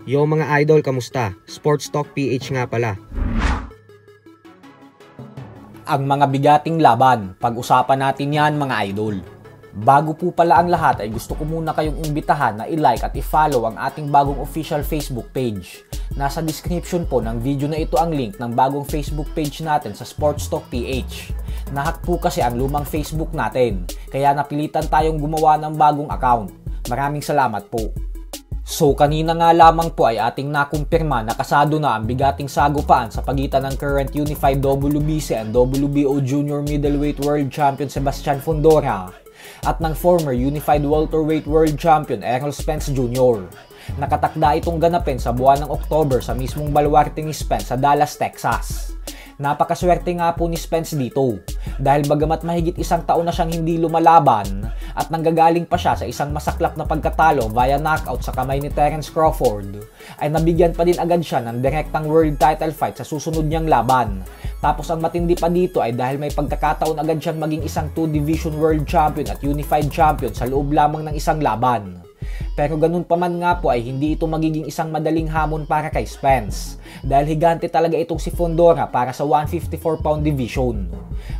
Yo mga idol, kamusta? Sports Talk PH nga pala. Ang mga bigating laban, pag-usapan natin yan mga idol. Bago po pala ang lahat ay gusto ko muna kayong imbitahan na i-like at i-follow ang ating bagong official Facebook page. Nasa description po ng video na ito ang link ng bagong Facebook page natin sa Sports Talk PH. Nahack po kasi ang lumang Facebook natin, kaya napilitan tayong gumawa ng bagong account. Maraming salamat po. So kanina nga lamang po ay ating nakumpirma na kasado na ang bigating sagupaan sa pagitan ng current Unified WBC and WBO Junior Middleweight World Champion Sebastian Fundora at ng former Unified Welterweight World Champion Errol Spence Jr. Nakatakda itong ganapin sa buwan ng October sa mismong baluarte ni Spence sa Dallas, Texas. Napakaswerte nga po ni Spence dito dahil bagamat mahigit isang taon na siyang hindi lumalaban at nanggagaling pa siya sa isang masaklap na pagkatalo via knockout sa kamay ni Terence Crawford, ay nabigyan pa din agad siya ng direktang world title fight sa susunod niyang laban. Tapos ang matindi pa dito ay dahil may pagkakataon agad siyang maging isang 2-division world champion at unified champion sa loob lamang ng isang laban. Pero ganun pa man nga po ay hindi ito magiging isang madaling hamon para kay Spence dahil higante talaga itong si Fundora para sa 154-pound division.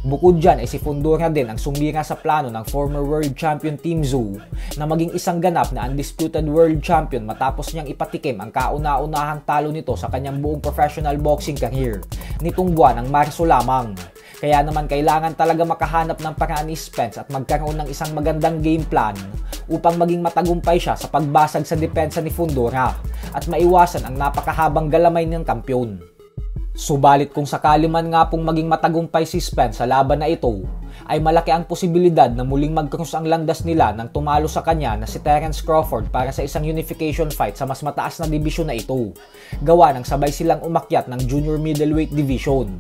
Bukod dyan ay si Fundora din ang sumira sa plano ng former world champion Tim Tszyu na maging isang ganap na undisputed world champion matapos niyang ipatikim ang kauna-unahang talo nito sa kanyang buong professional boxing career nitong buwan ng Marso lamang. Kaya naman kailangan talaga makahanap ng paraan ni Spence at magkaroon ng isang magandang game plan upang maging matagumpay siya sa pagbasag sa depensa ni Fundora at maiwasan ang napakahabang galamay ng kampyon. Subalit kung sakali man nga pong maging matagumpay si Spence sa laban na ito, ay malaki ang posibilidad na muling mag-cross ang landas nila nang tumalo sa kanya na si Terence Crawford para sa isang unification fight sa mas mataas na dibisyon na ito, gawa ng sabay silang umakyat ng junior middleweight division.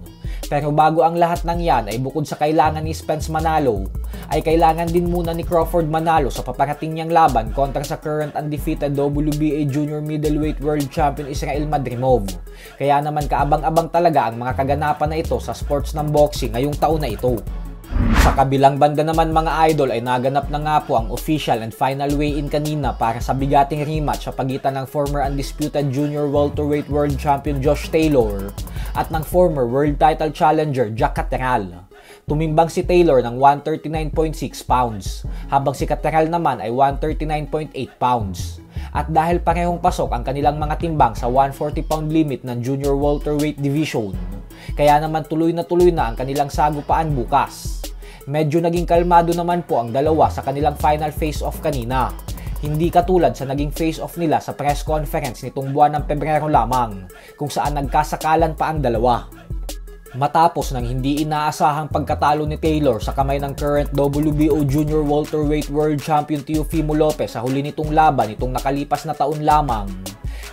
Pero bago ang lahat ng yan ay bukod sa kailangan ni Spence manalo, ay kailangan din muna ni Crawford manalo sa paparating niyang laban kontra sa current undefeated WBA Junior Middleweight World Champion Israel Madrimov. Kaya naman kaabang-abang talaga ang mga kaganapan na ito sa sports ng boxing ngayong taon na ito. Sa kabilang banda naman mga idol ay naganap na nga po ang official and final weigh-in kanina para sa bigating rematch sa pagitan ng former undisputed junior welterweight world champion Josh Taylor at ng former world title challenger Jack Catterall. Tumimbang si Taylor ng 139.6 pounds, habang si Catterall naman ay 139.8 pounds. At dahil parehong pasok ang kanilang mga timbang sa 140-pound limit ng junior welterweight division, kaya naman tuloy na ang kanilang sagupaan bukas. Medyo naging kalmado naman po ang dalawa sa kanilang final face-off kanina. Hindi katulad sa naging face-off nila sa press conference nitong buwan ng Pebrero lamang, kung saan nagkasakalan pa ang dalawa. Matapos ng hindi inaasahang pagkatalo ni Taylor sa kamay ng current WBO Junior Welterweight World Champion Teofimo Lopez sa huli nitong laban itong nakalipas na taon lamang,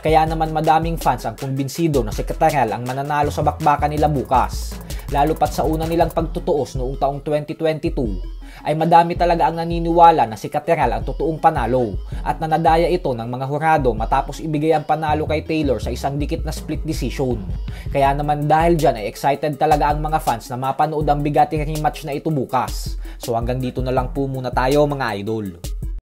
kaya naman madaming fans ang kumbinsido na si Catterall ang mananalo sa bakbakan nila bukas. Lalo pat sa una nilang pagtutuos noong taong 2022, ay madami talaga ang naniniwala na si Catterall ang totoong panalo at nanadaya ito ng mga hurado matapos ibigay ang panalo kay Taylor sa isang dikit na split decision. Kaya naman dahil dyan ay excited talaga ang mga fans na mapanood ang bigating rematch na ito bukas. So hanggang dito na lang po muna tayo mga idol.